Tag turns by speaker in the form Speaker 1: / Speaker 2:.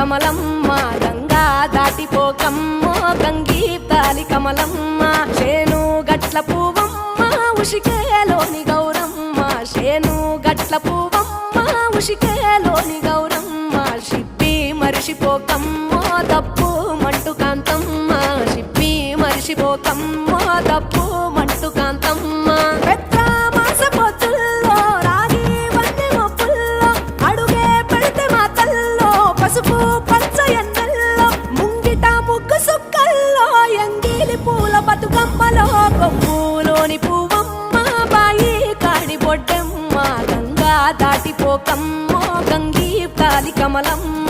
Speaker 1: కమలమ్మ గంగా దాటిపోకమ్మో గంగీ తాలి కమలమ్మ శేను గట్ల పువ్వమ్మ ఉషికేలోని గౌరమ్మ శేను గట్ల పువ్వమ్మ ఉషికేలోని గౌరమ్మ షిప్పి మరిషిపోకమ్మో తప్పు మంటు కాంతమ్మ షిప్పి మరిషిపోకమ్మో తప్పు మంటు కాంతమ్మ పసుపు పచ్చ ఎన్నెల్లో ముంగిట ముగ్గు సుక్కల్లో ఎంగిలి పూల బతుకమ్మలో కొమ్ములోని పువ్వమ్మ బాయి కాడి బొడ్డమ్మ గంగా దాటిపోకమ్మో గంగీ తాలి కమలమ్మ